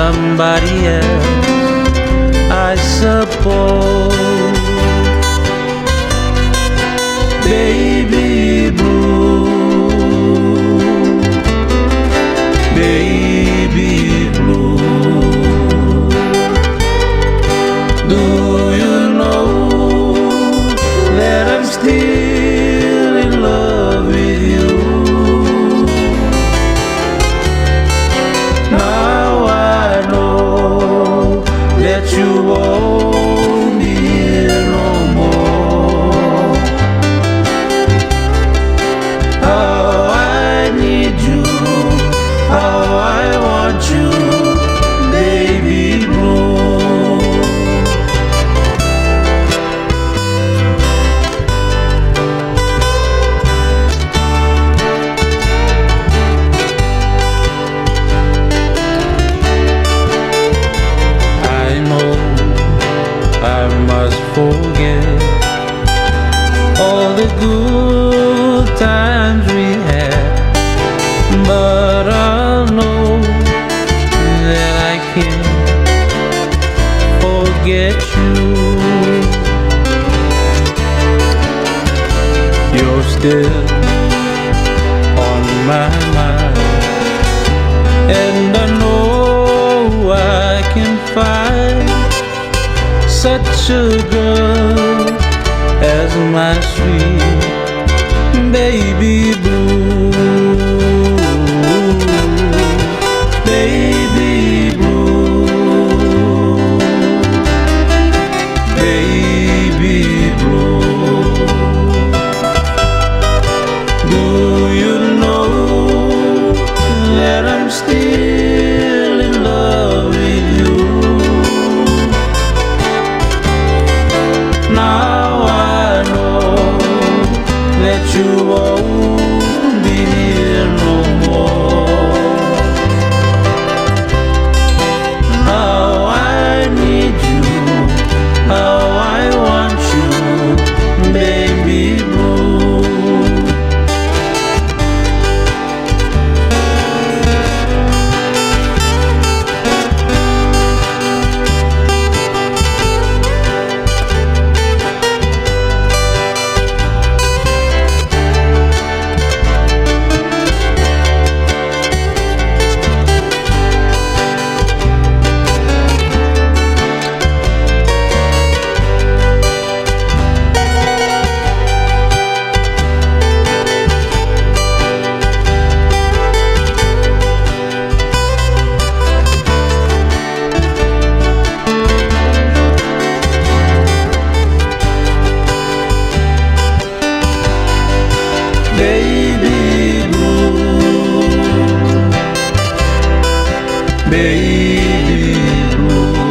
somebody else, I suppose. Baby blue, baby blue. Do you know that I'm still in love with you? Now I know that you won't be here no more. How I need you, how I want you, baby blue. I know I must forget all the good times we had, but I'll know that I can't forget you. You're still on my mind, and I know I can find such a girl as my sweet baby blue, baby blue, baby blue. Do you know that I'm still in love with you? Now I know that you won't be here no more. How I need you, how I want you, baby blue. Baby blue, baby blue.